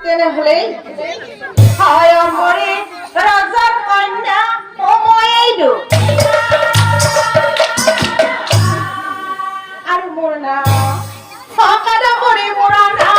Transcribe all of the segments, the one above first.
তেনেহলে হায় মরে রাজার কন্যা অময়েলো আর মোর না ফাঁকাটা মরে মোরা না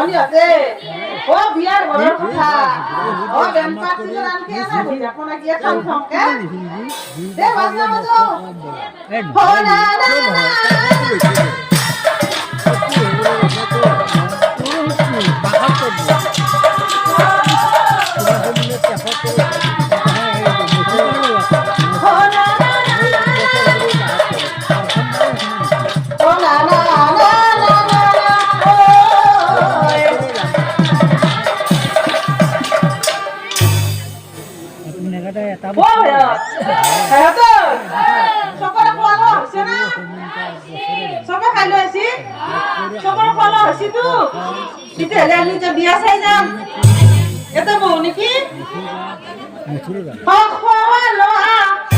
মনি আছে ও বিয়ার ঘরের কথা ও বেন পাতি রানকে না বুঝা কোনা গিয়া খাম খামকে দে বাজনা বাজো হো না না না বিয়া চাই যাম এটা বৌ নেকি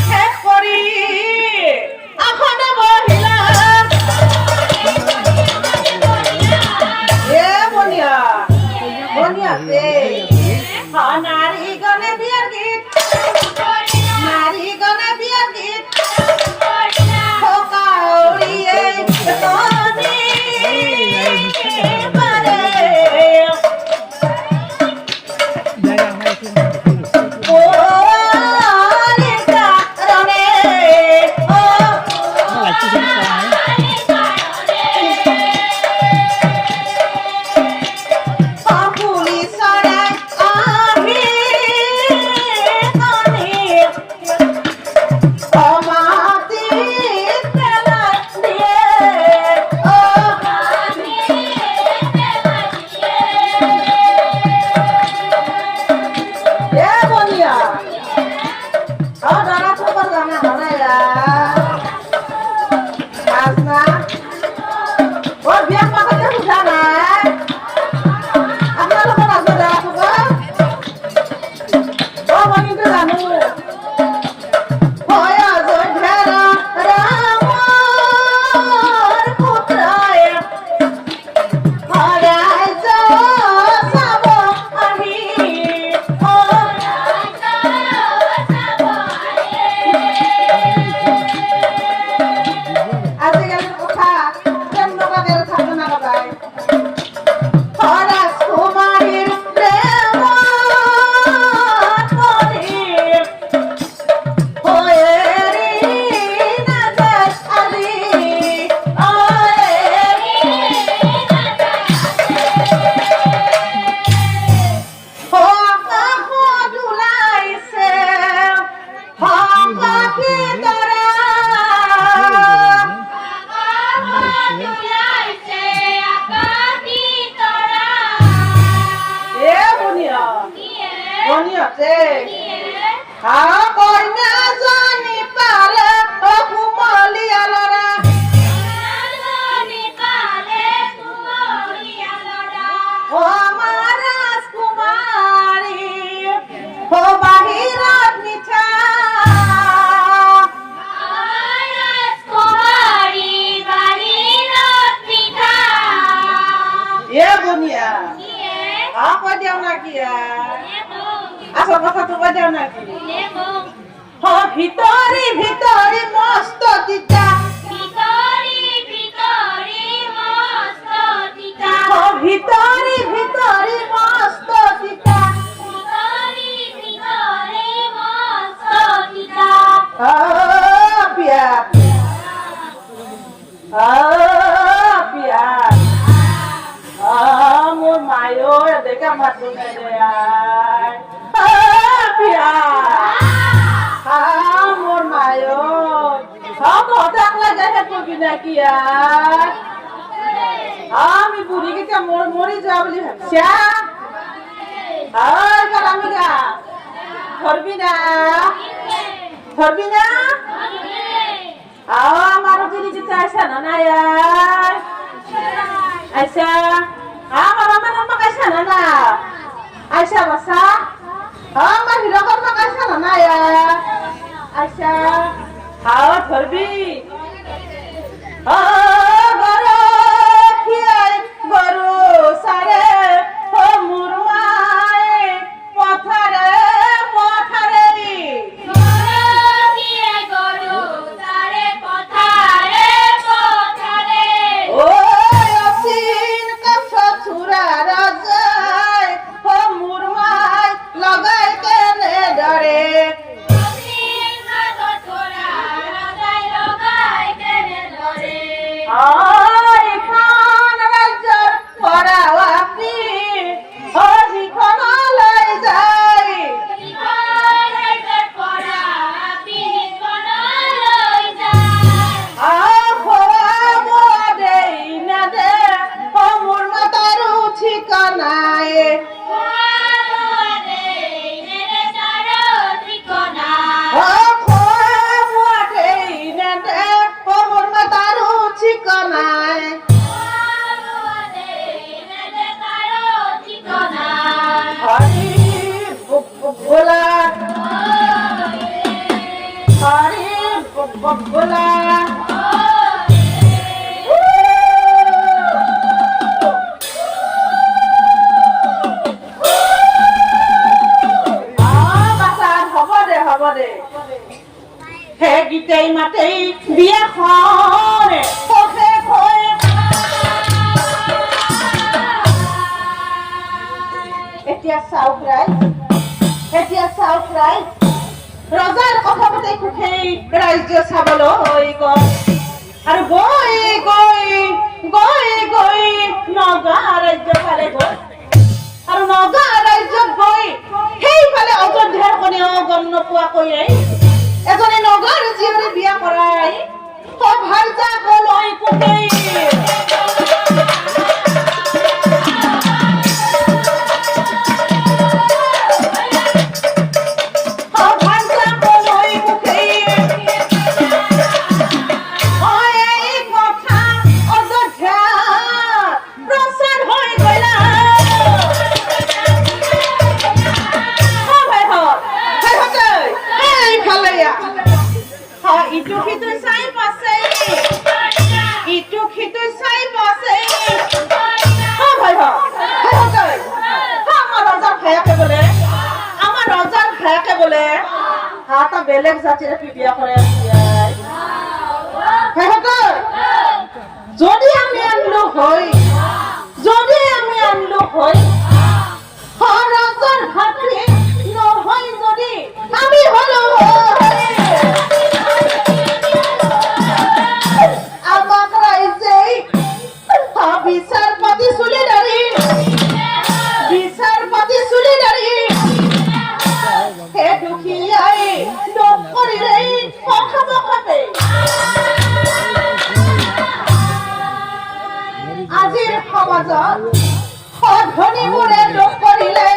শেষ কৰি আসনে বহিলা বনিয়া বনিয়া নাৰী গণে বিয়াৰ গীত নাৰী গণে বিয়াৰ গীত ভিতরি ভিতরি মস্ত তিতা ভিতরি ভিতরি মস্ত তিতা ভিতরি ভিতরি মস্ত তিতা ভিতরি ভিতরি মস্ত তিতা পিয়া পিয়া মোর মায়ো দেখা মাতো না পিয়া মোর মায়ো সব হঠাৎ লাগে করবি নাকি আর আমি বুড়ি গেছে মোর মরি যাওয়া বলি ভাবছা আমি গা ধরবি না ধরবি না আমারও কি নিজে চাইছে না না আইসা আমার আমার আইসা না না আইসা বাসা আমার হিরকর আইসা না না আইসা হাওয়া ধরবি গরু খিয়াই গরু সারে ও মুরমায় পথারে পথারে গরু সারে পথারে পথারে ও অসিন কাছ ছুরারা গীতেই মাতেই বিয়াখন শেষ হয়। এতিয়া চাওক ৰাইজ ৰজাৰ কথা পাতি সুখেই ৰাজ্য চাবলৈ গ'ল আৰু গৈ নগা ৰাজ্য ফালে গ'ল আৰু নগা ৰাজ্যত গৈ সেইফালে অযোধ্যাৰ কোনেও গম নোপোৱাকৈয়ে এজনী নগাৰ জীয়ৰী বিয়া কৰাই সভাৰ যাবলৈ সুখেই বেলেগ জাতিৰে বিয়া কৰে যদি আমি আনলো হয় ৰজাৰ ভাতৃ নহয় যদি আমি হলো আমাক ৰাইজে বিচাৰপাতি চুলি দাঁড়ি হে দুখীয়াই আজিৰ সমাজত ধনীবোৰে লোক কৰিলে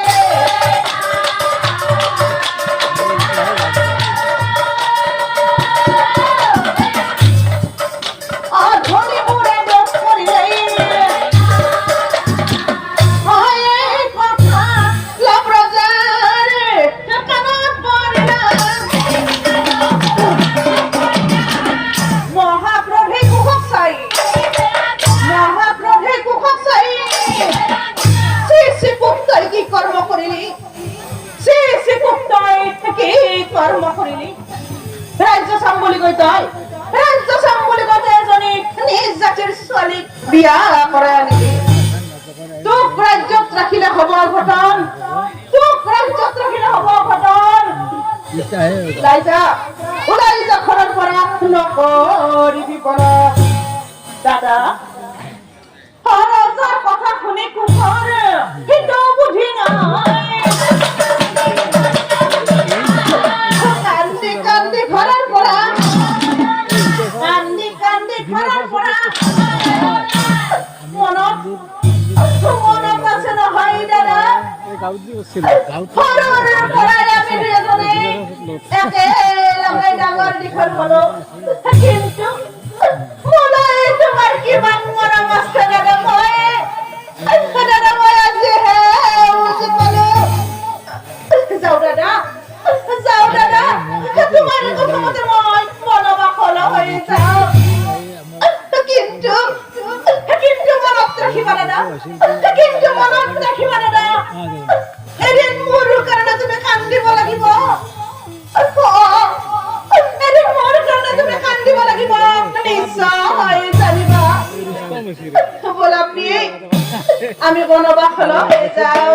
ৰাজ্য চাম বুলি কৈ এজনী নিজ জাতিৰ ছোৱালীক বিয়া কৰে নেকি তোক ৰাজ্যত ৰাখিলে হব ঘটন ওলাই যা ঘৰৰ পৰা নকৰিবি পৰা দাদা ৰজাৰ কথা শুনি কুশৰ কিন্তু বুদ্ধি নাই কান্দি ঘৰৰ পৰা মনত আছে নহয় দাদা ডাঙৰ দীঘল হলো কিন্তু তোমাৰ কিমান মৰম আছে দাদা মই আজি বুজি পালো যাও দাদা তোমার কথা মতে মই মনবাসল হয়ে যাও কিন্তু মনত রাখিবা দাদা এদিন মোৰ কাৰণে তুমি কান্দিব লাগিব নিশ্চয় জানিবা বল আপনি আমি বনবাসল হয়ে যাও